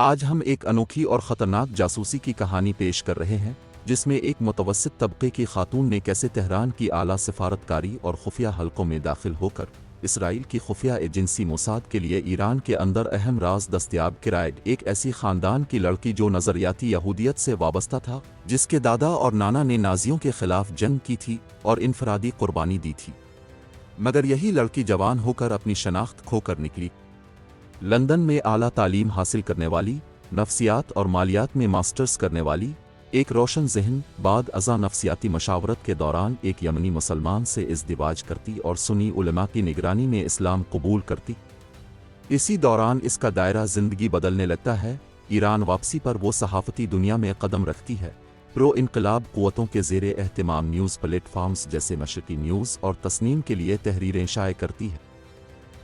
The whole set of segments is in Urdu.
آج ہم ایک انوکھی اور خطرناک جاسوسی کی کہانی پیش کر رہے ہیں جس میں ایک متوسط طبقے کی خاتون نے کیسے تہران کی اعلیٰ سفارتکاری اور خفیہ حلقوں میں داخل ہو کر اسرائیل کی خفیہ ایجنسی موساد کے لیے ایران کے اندر اہم راز دستیاب کرائے۔ ایک ایسی خاندان کی لڑکی جو نظریاتی یہودیت سے وابستہ تھا، جس کے دادا اور نانا نے نازیوں کے خلاف جنگ کی تھی اور انفرادی قربانی دی تھی، مگر یہی لڑکی جوان ہو کر اپنی شناخت کھو کر نکلی۔ لندن میں اعلیٰ تعلیم حاصل کرنے والی، نفسیات اور مالیات میں ماسٹرز کرنے والی، ایک روشن ذہن، بعد ازاں نفسیاتی مشاورت کے دوران ایک یمنی مسلمان سے ازدواج کرتی اور سنی علماء کی نگرانی میں اسلام قبول کرتی۔ اسی دوران اس کا دائرہ زندگی بدلنے لگتا ہے۔ ایران واپسی پر وہ صحافتی دنیا میں قدم رکھتی ہے، پرو انقلاب قوتوں کے زیر اہتمام نیوز پلیٹ فارمز جیسے مشرقی نیوز اور تسنیم کے لیے تحریریں شائع کرتی ہے۔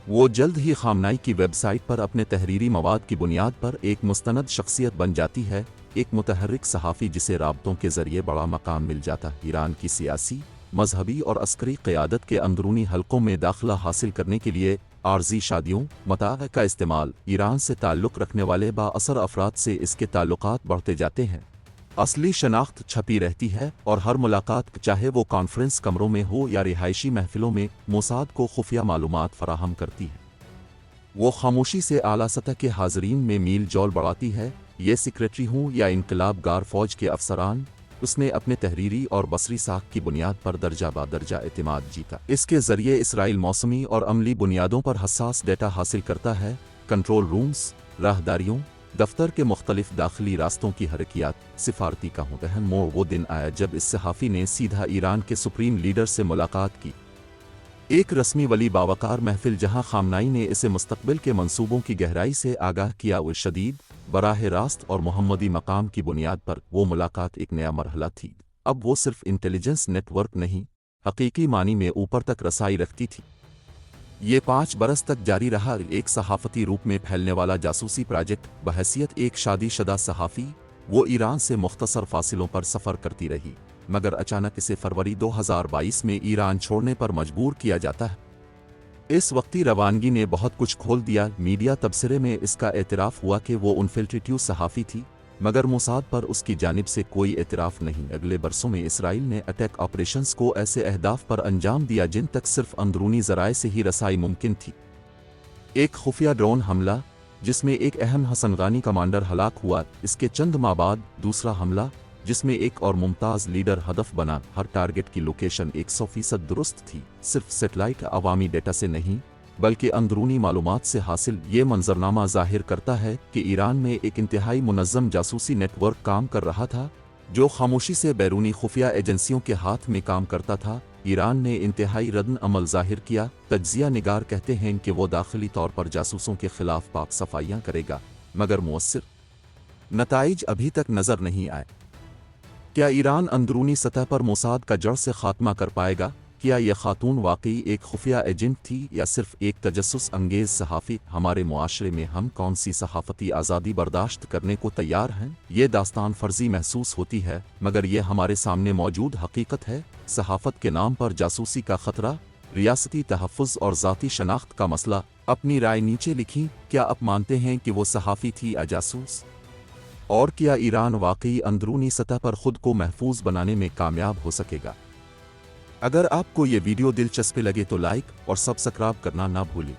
وہ جلد ہی خامنائی کی ویب سائٹ پر اپنے تحریری مواد کی بنیاد پر ایک مستند شخصیت بن جاتی ہے، ایک متحرک صحافی جسے رابطوں کے ذریعے بڑا مقام مل جاتا ہے۔ ایران کی سیاسی، مذہبی اور عسکری قیادت کے اندرونی حلقوں میں داخلہ حاصل کرنے کے لیے عارضی شادیوں، متاع کا استعمال، ایران سے تعلق رکھنے والے با اثر افراد سے اس کے تعلقات بڑھتے جاتے ہیں۔ اصلی شناخت چھپی رہتی ہے اور ہر ملاقات، چاہے وہ کانفرنس کمروں میں ہو یا رہائشی محفلوں میں، موساد کو خفیہ معلومات فراہم کرتی ہے۔ وہ خاموشی سے اعلیٰ سطح کے حاضرین میں میل جول بڑھاتی ہے۔ یہ سیکریٹری ہوں یا انقلاب گار فوج کے افسران، اس نے اپنے تحریری اور بصری ساکھ کی بنیاد پر درجہ بدرجہ اعتماد جیتا۔ اس کے ذریعے اسرائیل موسمی اور عملی بنیادوں پر حساس ڈیٹا حاصل کرتا ہے۔ کنٹرول رومز، راہداریوں، دفتر کے مختلف داخلی راستوں کی حرکیات۔ سفارتی کا اہم موڑ وہ دن آیا جب اس صحافی نے سیدھا ایران کے سپریم لیڈر سے ملاقات کی، ایک رسمی ولی باوقار محفل جہاں خامنائی نے اسے مستقبل کے منصوبوں کی گہرائی سے آگاہ کیا۔ وہ شدید، براہ راست اور محمدی مقام کی بنیاد پر وہ ملاقات ایک نیا مرحلہ تھی۔ اب وہ صرف انٹیلیجنس نیٹ ورک نہیں، حقیقی معنی میں اوپر تک رسائی رکھتی تھی۔ یہ 5 برس تک جاری رہا، ایک صحافتی روپ میں پھیلنے والا جاسوسی پروجیکٹ۔ بحیثیت ایک شادی شدہ صحافی، وہ ایران سے مختصر فاصلوں پر سفر کرتی رہی، مگر اچانک اسے فروری 2022 میں ایران چھوڑنے پر مجبور کیا جاتا ہے۔ اس وقتی روانگی نے بہت کچھ کھول دیا۔ میڈیا تبصرے میں اس کا اعتراف ہوا کہ وہ انفلٹریٹو صحافی تھی، مگر موساد پر اس کی جانب سے کوئی اعتراف نہیں۔ اگلے برسوں میں اسرائیل نے اٹیک آپریشنز کو ایسے اہداف پر انجام دیا جن تک صرف اندرونی ذرائع سے ہی رسائی ممکن تھی۔ ایک خفیہ ڈرون حملہ جس میں ایک اہم حسنغانی کمانڈر ہلاک ہوا، اس کے چند ماہ بعد دوسرا حملہ جس میں ایک اور ممتاز لیڈر ہدف بنا۔ ہر ٹارگٹ کی لوکیشن 100% درست تھی، صرف سیٹلائٹ عوامی ڈیٹا سے نہیں بلکہ اندرونی معلومات سے حاصل۔ یہ منظرنامہ ظاہر کرتا ہے کہ ایران میں ایک انتہائی منظم جاسوسی نیٹ ورک کام کر رہا تھا جو خاموشی سے بیرونی خفیہ ایجنسیوں کے ہاتھ میں کام کرتا تھا۔ ایران نے انتہائی رد عمل ظاہر کیا۔ تجزیہ نگار کہتے ہیں کہ وہ داخلی طور پر جاسوسوں کے خلاف پاک صفائیاں کرے گا، مگر مؤثر نتائج ابھی تک نظر نہیں آئے۔ کیا ایران اندرونی سطح پر موساد کا جڑ سے خاتمہ کر پائے گا؟ کیا یہ خاتون واقعی ایک خفیہ ایجنٹ تھی یا صرف ایک تجسس انگیز صحافی؟ ہمارے معاشرے میں ہم کون سی صحافتی آزادی برداشت کرنے کو تیار ہیں؟ یہ داستان فرضی محسوس ہوتی ہے، مگر یہ ہمارے سامنے موجود حقیقت ہے۔ صحافت کے نام پر جاسوسی کا خطرہ، ریاستی تحفظ اور ذاتی شناخت کا مسئلہ۔ اپنی رائے نیچے لکھیں۔ کیا آپ مانتے ہیں کہ وہ صحافی تھی یا جاسوس؟ اور کیا ایران واقعی اندرونی سطح پر خود کو محفوظ بنانے میں کامیاب ہو سکے گا؟ اگر آپ کو یہ ویڈیو دلچسپ لگے تو لائک اور سبسکرائب کرنا نہ بھولیں۔